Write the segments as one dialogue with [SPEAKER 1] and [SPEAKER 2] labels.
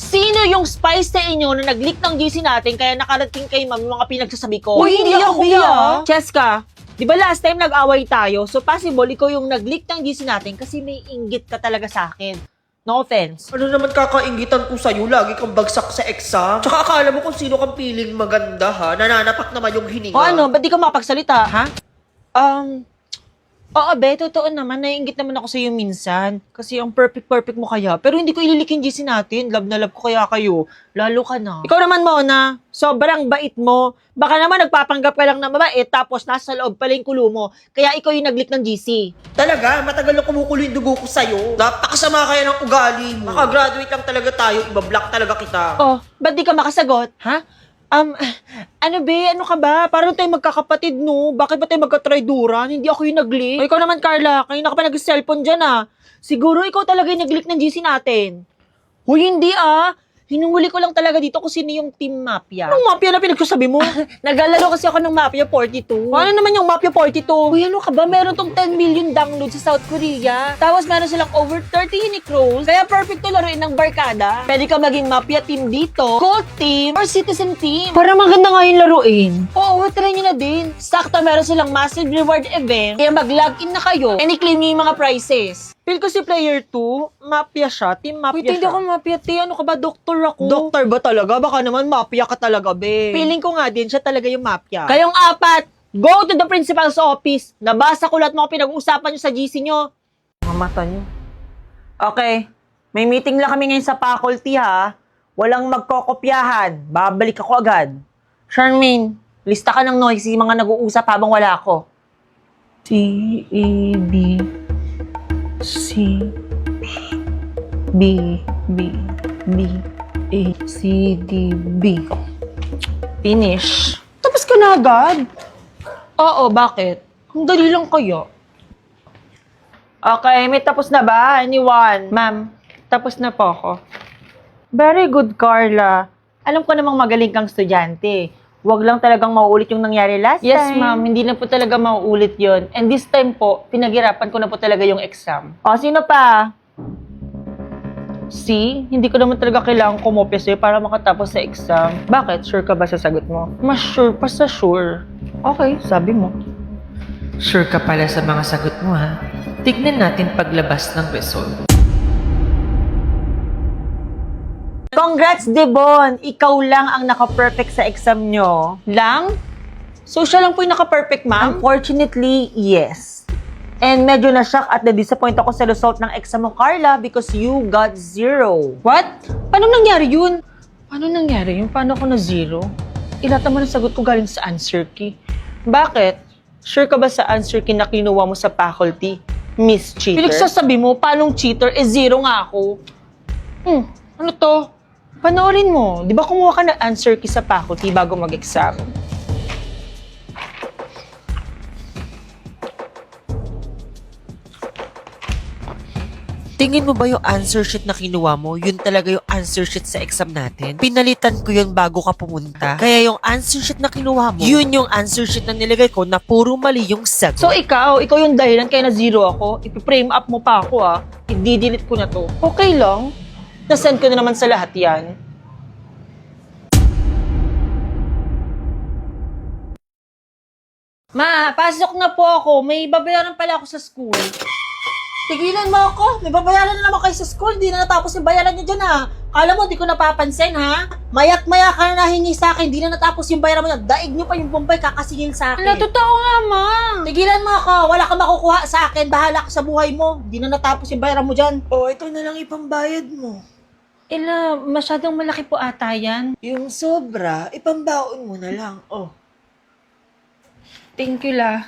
[SPEAKER 1] Sino yung spy sa inyo na nag-leak ng GC natin kaya nakarating kay ma'am yung mga pinagsasabi ko?
[SPEAKER 2] Uy, hindi ako, Bea.
[SPEAKER 1] Cheska, di ba last time nag-away tayo? So possible ikaw yung nag-leak ng GC natin kasi may inggit ka talaga sa akin. No offense.
[SPEAKER 2] Ano naman kakaingitan ko sa'yo? Lagi kang bagsak sa exam. Tsaka akala mo kung sino kang piling maganda, ha? Nananapak naman yung hininga.
[SPEAKER 1] O ano, ba't di ka makapagsalita? Ha? Oo, be, totoo naman. Naiingit naman ako sa iyo minsan. Kasi ang perfect mo kaya. Pero hindi ko ililik yung GC natin. Love na love ko kaya kayo. Lalo ka na. Ikaw naman, Mona. Sobrang bait mo. Baka naman nagpapanggap ka lang na mabait tapos nasa loob pala yung kulo mo. Kaya ikaw yung nag-leak ng GC.
[SPEAKER 2] Talaga? Matagal na kumukulo yung dugo ko sa'yo. Napakasama kaya ng ugali mo. Nakagraduate lang talaga tayo. Ibablock talaga kita.
[SPEAKER 1] Oh, ba't di ka makasagot? Ha? Ano be? Ano ka ba? Parang tayo magkakapatid, no? Bakit ba tayo magka-tryduran? Hindi ako yung nag-leak. O, ikaw naman, Carla. Kanina ka pa nag-cellphone dyan, ah. Siguro ikaw talaga yung nag-leak ng GC natin. Huy, hindi, ah. Hinuhuli ko lang talaga dito kung sino yung Team Mafia. Anong Mafia na pinagsasabi mo? Naglalaro kasi ako ng Mafia 42. Ano naman yung Mafia 42? Uy, ano ka ba? Meron tong 10 million downloads sa South Korea. Tapos meron silang over 30 unique roles. Kaya perfect to laruin ng barkada. Pwede ka maging Mafia team dito, Cult team, or Citizen team. Para maganda nga yung laruin. Oo, try nyo na din. Sakto meron silang massive reward event. Kaya mag-login na kayo and i-claim nyo yung mga prizes. Feel ko si player 2, Mafia siya, Team Mafia siya. Hindi ako Mafia, Ano ka ba? Doktor ako. Doktor ba talaga? Baka naman Mafia ka talaga, be. Feeling ko nga din, siya talaga yung Mafia. Kayong apat, go to the principal's office. Nabasa ko lahat mga pinag-uusapan nyo sa GC nyo. Mga mata nyo. Okay, may meeting lang kami ngayon sa faculty, ha. Walang magkokopyahan. Babalik ako agad. Charmaine, lista ka ng noisy mga nag-uusap habang wala ako. C-A-B C B B B A C D B. Finish. Tapos ka na agad? Oo, bakit? Ang dali lang kaya. Okay, may tapos na ba? Anyone? Ma'am, tapos na po ako. Very good, Carla. Alam ko namang magaling kang estudyante. Huwag lang talagang mauulit yung nangyari last time. Yes, ma'am. Hindi na po talaga mauulit yon. And this time po, pinaghirapan ko na po talaga yung exam. O, sino pa? See? Hindi ko naman talaga kailangan kumopya sa'yo para makatapos sa exam. Bakit? Sure ka ba sa sagot mo? Mas sure pa sa sure. Okay, sabi mo.
[SPEAKER 3] Sure ka pala sa mga sagot mo, ha? Tignan natin paglabas ng result.
[SPEAKER 1] Congrats, Devon! Ikaw lang ang naka-perfect sa exam nyo. Lang? So, siya lang po yung naka-perfect, ma'am? Unfortunately, yes. And medyo na-shock at na-disappoint ako sa result ng exam mo, Carla, because you got 0. What? Paano nangyari yun? Paano nangyari yun? Paano ako na 0? Ilata mo ng sagot ko galing sa answer key. Bakit? Sure ka ba sa answer key na kinuha mo sa faculty? Miss Cheater? Pinagsasabi mo, paanong cheater? 0 nga ako. Ano to? Panoorin mo. Di ba kumuha ka ng answer key sa faculty bago mag-exam?
[SPEAKER 3] Tingin mo ba yung answer sheet na kinuha mo, yun talaga yung answer sheet sa exam natin? Pinalitan ko yun bago ka pumunta. Kaya yung answer sheet na kinuha mo, yun yung answer sheet na nilagay ko na puro mali yung sagot.
[SPEAKER 1] So ikaw yung dahilan kaya na 0 ako? Ipi-frame up mo pa ako I-delete ko na to. Okay lang. Nasend ko na naman sa lahat yan. Ma, pasok na po ako. May babayaran pala ako sa school. Tigilan mo ako. May babayaran na naman kayo sa school. Hindi na natapos yung bayaran niyo dyan, ha. Kala mo, di ko napapansin, ha? Mayak-maya ka na nahingi sa akin. Di na natapos yung bayaran mo dyan. Daig niyo pa yung Bombay kakasingil sa akin. Totoo nga, ma. Tigilan mo ako. Wala kang makukuha sa akin. Bahala ka sa buhay mo. Di na natapos yung bayaran mo dyan.
[SPEAKER 2] Oh, ito na lang ipambayad mo.
[SPEAKER 1] Ela, masyadong malaki po ata yan.
[SPEAKER 2] Yung sobra, ipambaon mo na lang. Oh.
[SPEAKER 1] Thank you, la.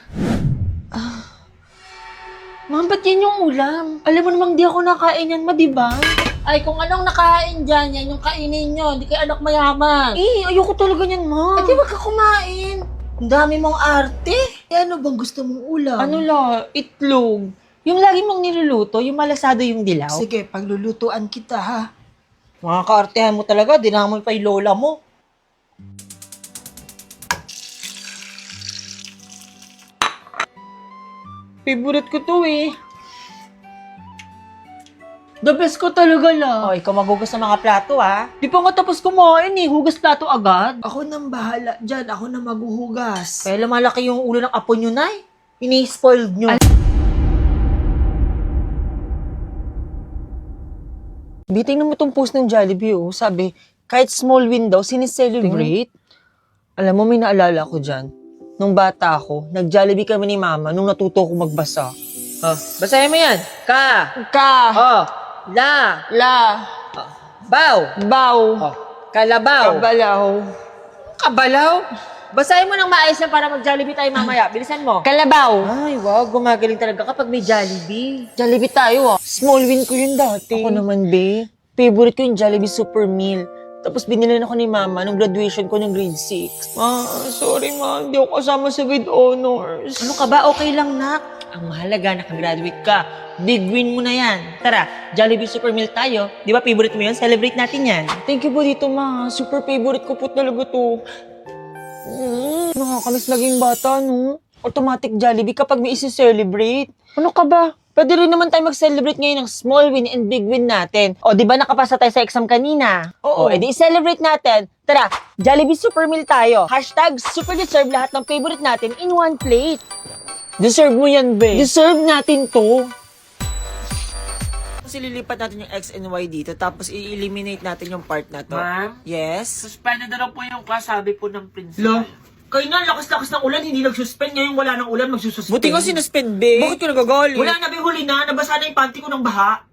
[SPEAKER 1] Ma'am, ba't yan yung ulam? Alam mo namang di ako nakain yan, ma, diba? Ay, kung anong nakain dyan, yan yung kainin nyo. Hindi kayo anak mayaman. Ayoko talaga yan, ma.
[SPEAKER 2] Di wag ka kumain. Ang dami mong arte. Ano bang gusto mong ulam?
[SPEAKER 1] Ano la? Itlog. Yung lagi mong niluluto, yung malasado yung dilaw.
[SPEAKER 2] Sige, paglulutuan kita, ha?
[SPEAKER 1] Mga kaartehan mo talaga, dinamon pa yung lola mo. Favorite ko to The best ko talaga la.
[SPEAKER 3] Oh, ikaw maghugas ng mga plato, ha?
[SPEAKER 1] Di pa nga tapos kumain eh. Hugas plato agad.
[SPEAKER 2] Ako nang bahala dyan. Ako na maghuhugas.
[SPEAKER 3] Kaya lumalaki yung ulo ng apo nyo, Nay. Ini-spoiled nyo.
[SPEAKER 1] Biting mo itong post ng Jollibee, oh. Sabi, kahit small win daw, sineselebrate. Alam mo, may naalala ko dyan. Nung bata ako, nag-Jollibee kami ni Mama nung natuto ko magbasa.
[SPEAKER 3] Oh, basahin mo yan. Ka.
[SPEAKER 1] Ka,
[SPEAKER 3] Oh. La.
[SPEAKER 1] la,
[SPEAKER 3] Baw.
[SPEAKER 1] baw,
[SPEAKER 3] Oh. Kalabaw.
[SPEAKER 1] kabalaw,
[SPEAKER 3] Kabalaw. Basahin mo ng maayos yan para mag-Jollibee tayo mamaya. Bilisan mo.
[SPEAKER 1] kalabaw.
[SPEAKER 3] Ay, wow. Gumagaling talaga kapag may Jollibee.
[SPEAKER 1] Jollibee tayo, ah. Small win ko yun dati. Ako naman, be. Favorite ko yung Jollibee Super Meal. Tapos binili ako ni Mama nung graduation ko ng grade 6. Sorry ma, hindi ako kasama sa grade honors.
[SPEAKER 3] Ano ka ba? Okay lang, nak. Ang mahalaga, nakagraduate ka. Big win mo na yan. Tara, Jollibee Super Meal tayo. Di ba favorite mo yun? Celebrate natin yan.
[SPEAKER 1] Thank you po dito, ma. Super favorite ko po talaga to. Nakakamiss naging bata, no? Automatic Jollibee kapag may isi-celebrate. Ano ka ba? Pwede rin naman tayo mag-celebrate ngayon ng small win and big win natin. O, di ba nakapasa tayo sa exam kanina?
[SPEAKER 2] Oo.
[SPEAKER 1] O, edi i-celebrate natin. Tara, Jollibee Super Meal tayo. Hashtag super deserve lahat ng favorite natin in one plate. Deserve mo yan, be. Deserve natin to.
[SPEAKER 3] Kasi lilipat natin yung X and Y dito, tapos i-eliminate natin yung part na to.
[SPEAKER 2] Ma'am?
[SPEAKER 3] Yes?
[SPEAKER 2] Suspended na lang po yung class, sabi po ng principal. Kayo na, lakas-lakas ng ulan, hindi nagsuspend. Ngayon wala ng ulan, magsususpend.
[SPEAKER 3] Buti ko sinuspend, be.
[SPEAKER 2] Bakit ka nagagalit? Wala na, be, huli na. Nabasa na yung panty ko ng baha.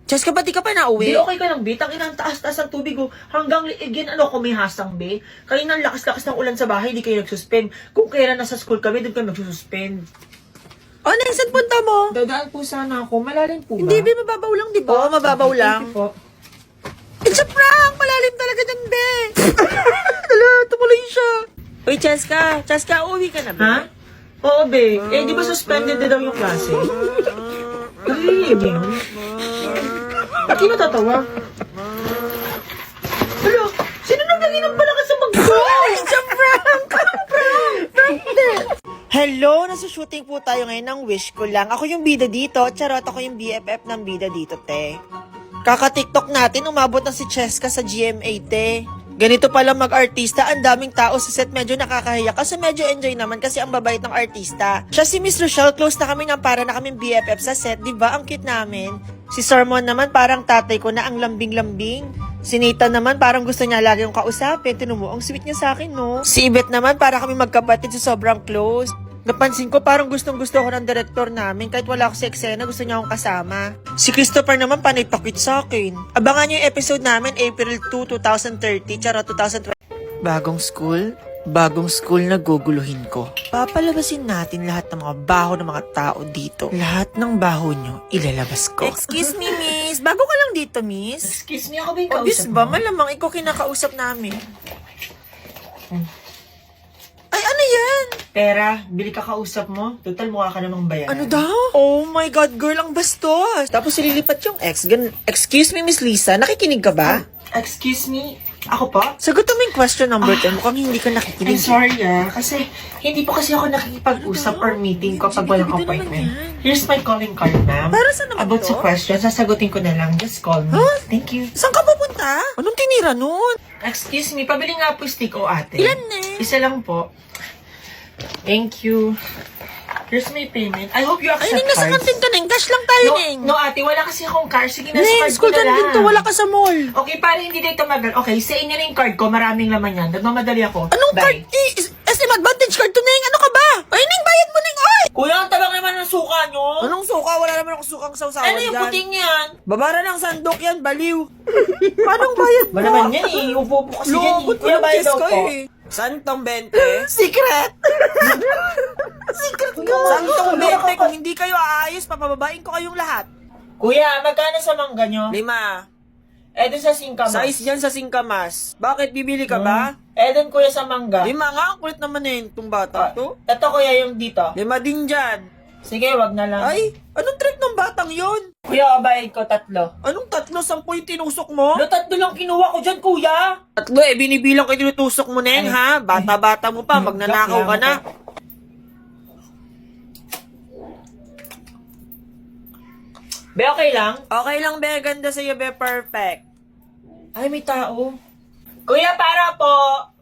[SPEAKER 3] Cheska, ba't di ka pa nauwi?
[SPEAKER 2] Be, okay ka lang, be. Tangin ang taas-taas ng tubig, oh. Hanggang liigin, ano ko may hasang, be. Kayo na, lakas-lakas ng ulan sa bahay, hindi kayo nagsuspend. Kung kailan nasa school kami, doon kayo magsususpend.
[SPEAKER 3] Oh, saan punta mo?
[SPEAKER 2] Dadaan po sana ako. Malalim po ba?
[SPEAKER 3] Hindi, be, mababaw lang, di ba? Oo, mababaw lang.
[SPEAKER 2] Thank you po.
[SPEAKER 3] It's a prank! Malalim talaga dyan, be! Dala, tumuloy siya. Uy, Cheska, uuwi ka na ba?
[SPEAKER 2] Ha? Oo, be. Eh, di ba suspended na daw yung klase? Ay, be. Ba't yung natatawa? Hello? Sino nang nanginang palakas sa mag-go?
[SPEAKER 3] It's a prank! Hello! Nasa shooting po tayo ngayon ng Wish Ko Lang. Ako yung bida dito. Charot, ako yung BFF ng bida dito, te. Kaka-TikTok natin, umabot na si Cheska sa GMA, te. Ganito pala mag-artista, ang daming tao sa set, medyo nakakahiya. Kasi medyo enjoy naman kasi ang babait ng artista. Siya si Miss Rochelle, close na kami ng para na kaming BFF sa set, di ba? Ang cute namin. Si Sermon naman parang tatay ko na ang lambing-lambing. Si Nathan naman parang gusto niya lagi yung kausapin. Tinan mo, ang sweet niya sa akin, no? Si Yvette naman para kami magkapatid sa sobrang close. Napansin ko parang gustong-gusto ko ng director namin kahit wala ako sa eksena, gusto niya akong kasama. Si Christopher naman panay pakit sa akin. Abangan niyo yung episode namin April 2, 2030, charot 2020. Bagong school na guguluhin ko. Papalabasin natin lahat ng mga baho ng mga tao dito. Lahat ng baho nyo, ilalabas ko. Excuse me, miss. Bago ka lang dito, miss.
[SPEAKER 2] Excuse me, ako ba yung
[SPEAKER 3] Obvious
[SPEAKER 2] kausap
[SPEAKER 3] ba?
[SPEAKER 2] mo?
[SPEAKER 3] Malamang ikaw kinakausap namin. Ay, ano yan?
[SPEAKER 2] Pera, bili ka kausap mo. Total, mukha ka namang bayan.
[SPEAKER 3] Ano daw? Oh my God, girl, ang bastos. Tapos ililipat yung ex. Excuse me, Miss Lisa, nakikinig ka ba?
[SPEAKER 2] Excuse me? Ako pa?
[SPEAKER 3] Sagutin mo yung question number 10. Mukhang hindi ka
[SPEAKER 2] I'm
[SPEAKER 3] nakikinig.
[SPEAKER 2] sorry kasi hindi po kasi ako nakikipag-usap or meeting kapag walang
[SPEAKER 3] Sige,
[SPEAKER 2] appointment.
[SPEAKER 3] dito naman yan.
[SPEAKER 2] Here's my calling card, ma'am.
[SPEAKER 3] Para saan naman
[SPEAKER 2] About
[SPEAKER 3] to?
[SPEAKER 2] sa question, sasagutin ko na lang. Just call me.
[SPEAKER 3] Huh?
[SPEAKER 2] Thank you.
[SPEAKER 3] Saan ka pupunta? Anong tinira nun?
[SPEAKER 2] Excuse me, pabili nga po stick o ate.
[SPEAKER 3] Ilan na?
[SPEAKER 2] Isa lang po. Thank you. Here's my payment. I hope you
[SPEAKER 3] Ay,
[SPEAKER 2] accept
[SPEAKER 3] Ning, nasa
[SPEAKER 2] cards.
[SPEAKER 3] kantin ka, Ning. Cash lang tayo, Ning.
[SPEAKER 2] No, ate, wala kasi akong card. Sige, nasa
[SPEAKER 3] Ning,
[SPEAKER 2] card
[SPEAKER 3] school
[SPEAKER 2] ko
[SPEAKER 3] ka
[SPEAKER 2] na lang.
[SPEAKER 3] dito. Wala ka sa mall.
[SPEAKER 2] Okay, para hindi na ito magal. Okay, sa inyo na yung card ko. Maraming laman yan. Nagmamadali ako.
[SPEAKER 3] Anong
[SPEAKER 2] Bye.
[SPEAKER 3] card? SM Advantage card to, Ning. Ano ka ba? Ay, Ning, bayad mo, Ning. Ay!
[SPEAKER 2] Kuya, ang tabang naman ng suka nyo.
[SPEAKER 3] Anong suka? Wala naman akong sukang sausawan
[SPEAKER 2] Ano yung
[SPEAKER 3] dyan.
[SPEAKER 2] puting yan?
[SPEAKER 3] Babara ng sandok yan, baliw. Anong bayad mo?
[SPEAKER 2] Ba naman yan eh. Upo-upo kasi yan eh.
[SPEAKER 3] Lobot mo
[SPEAKER 2] Kuya,
[SPEAKER 3] ng
[SPEAKER 2] bayad
[SPEAKER 3] kiss
[SPEAKER 2] daw
[SPEAKER 3] ko
[SPEAKER 2] po.
[SPEAKER 3] eh. Santong 20? Secret! Secret ko! Santong 20, kung hindi kayo aayos, papababain ko kayong lahat.
[SPEAKER 2] Kuya, magkano sa mangga nyo?
[SPEAKER 3] 5.
[SPEAKER 2] Eh, dun sa singkamas.
[SPEAKER 3] Size yan sa singkamas. Bakit, bibili ka ba?
[SPEAKER 2] Eh, dun kuya sa mangga.
[SPEAKER 3] 5 nga, ang kulit naman eh, itong bata to.
[SPEAKER 2] Ito kuya yung dito.
[SPEAKER 3] 5 din dyan.
[SPEAKER 2] Sige, wag na lang.
[SPEAKER 3] Ay, anong trip ng batang yon?
[SPEAKER 2] Kuya, bayad ko 3.
[SPEAKER 3] Anong 3, 10 yung tinusok mo?
[SPEAKER 2] 3 lang kinuha ko dyan, kuya.
[SPEAKER 3] 3 binibilang ko yung tinutusok mo, Neng, ha? Bata-bata mo pa, magnanakaw ka na.
[SPEAKER 2] Be, okay lang?
[SPEAKER 3] Okay lang, be. Ganda sa'yo, be. Perfect.
[SPEAKER 2] Ay, may tao. Kuya, para po.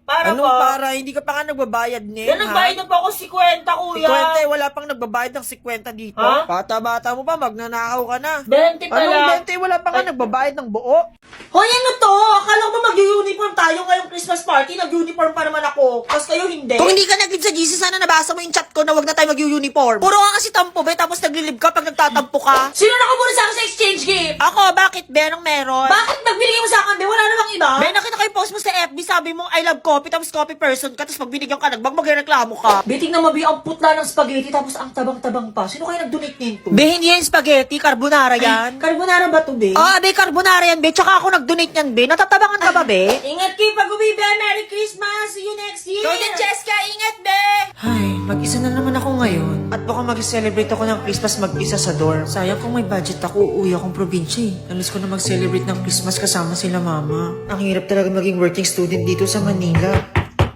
[SPEAKER 2] Para
[SPEAKER 3] Anong
[SPEAKER 2] po.
[SPEAKER 3] para? Hindi ka pa nga nagbabayad, Nen,
[SPEAKER 2] Yan, nagbayad na po ako 50, kuya.
[SPEAKER 3] 50, wala pang nagbabayad ng 50 dito.
[SPEAKER 2] Ha?
[SPEAKER 3] Bata-bata mo pa, magnanakaw ka na.
[SPEAKER 2] 20 pala.
[SPEAKER 3] Anong 20? Wala pa nga nagbabayad ng buo.
[SPEAKER 2] Hoy, ano to? Akala ko ba mag-uniform tayo ngayong Christmas party? Nag-uniform pa naman ako. Tapos kayo hindi.
[SPEAKER 3] Kung hindi ka nag-leave sa GC, sana nabasa mo yung chat ko na wag na tayo mag-uniform. Puro ka kasi tampo, be, tapos nag-leave ka pag nagtatampo ka.
[SPEAKER 2] Sino nakabura sa akin sa exchange gift?
[SPEAKER 3] Ako, bakit, be? Anong meron?
[SPEAKER 2] Bakit nagbinigay mo sa akin, be? Wala namang iba?
[SPEAKER 3] Be, nakita ko yung post mo sa FB, sabi mo, I love coffee, tapos coffee person ka, tapos pag binigyan ka, nagreklamo ka.
[SPEAKER 2] Biting na mabi ang putla ng spaghetti tapos ang tabang-tabang pa. Sino kaya nag-donate nito?
[SPEAKER 3] Be, hindi yan spaghetti, carbonara yan.
[SPEAKER 2] Carbonara ba to, be?
[SPEAKER 3] Be, carbonara yan, be. Tsaka ako nag-donate yan, be. Natatabangan ka ba, be?
[SPEAKER 2] Ingat kayo pag-uwi, be. Merry Christmas! See you next year!
[SPEAKER 3] Ikaw din, Jessica, ingat, be! Ay, mag-isa na naman ako ngayon. At baka mag-celebrate ako ng Christmas mag-isa sa dorm. Sayang kung may budget ako, uuwi akong probinsya eh. Nalis ko na mag-celebrate ng Christmas kasama sila mama. Ang hirap talaga maging working student dito sa Manila.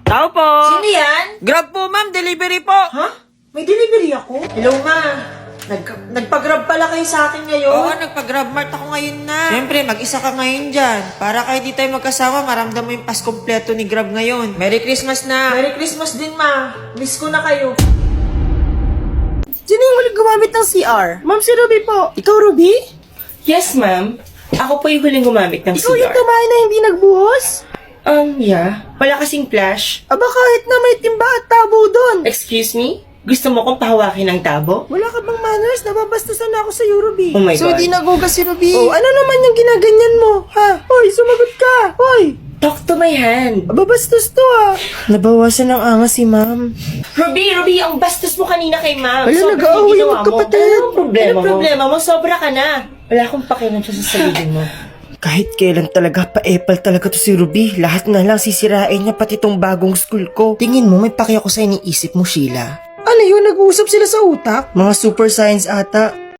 [SPEAKER 3] Tao po!
[SPEAKER 2] Sino yan?
[SPEAKER 3] Grab po, ma'am. Delivery po.
[SPEAKER 2] Ha? May delivery ako? Hello, ma. Nagpag-grab pala kayo sa akin ngayon?
[SPEAKER 3] Oo, nagpa-grab mart ako ngayon na. Siyempre, mag-isa ka ngayon dyan. Para kahit di tayo magkasama, maramdam mo yung pas kompleto ni Grab ngayon. Merry Christmas na!
[SPEAKER 2] Merry Christmas din, ma. Miss ko na kayo.
[SPEAKER 3] Sino yung huling gumamit ng CR?
[SPEAKER 2] Ma'am, si Ruby po.
[SPEAKER 3] Ikaw, Ruby?
[SPEAKER 4] Yes, ma'am. Ako po yung huling gumamit ng
[SPEAKER 3] Ikaw yung
[SPEAKER 4] CR.
[SPEAKER 3] tumayo na hindi nagbuhos?
[SPEAKER 4] Yeah. Wala kasing flash.
[SPEAKER 3] Aba, kahit na may timba at tabo doon.
[SPEAKER 4] Excuse me? Gusto mo kong pahawakin ng tabo?
[SPEAKER 3] Wala ka bang manners? Nababastusan na ako sa Ruby.
[SPEAKER 4] Oh my
[SPEAKER 3] So,
[SPEAKER 4] God.
[SPEAKER 3] di nagugas si Ruby. Oh, ano naman yung ginaganyan mo? Ha? Hoy, sumagot ka! Hoy!
[SPEAKER 4] Talk to my hand.
[SPEAKER 3] Babastos to ah. Nabawasan ng angas si ma'am.
[SPEAKER 4] Ruby, ang bastos mo kanina kay ma'am.
[SPEAKER 3] Wala,
[SPEAKER 4] Sobra
[SPEAKER 3] nag-aaway
[SPEAKER 4] yung
[SPEAKER 3] yung
[SPEAKER 4] ginawa mo.
[SPEAKER 3] magkapatid.
[SPEAKER 4] Anong problema
[SPEAKER 3] Anong
[SPEAKER 4] mo? problema mo? Sobra ka na. Wala akong pakialam siya sa sarili mo.
[SPEAKER 3] Kahit kailan talaga, pa-epal talaga to si Ruby. Lahat na lang sisirain niya pati tong bagong school ko. Tingin mo, may paki ako sa iniisip mo, Sheila. Ano yun? Nag-uusap sila sa utak? Mga super science ata.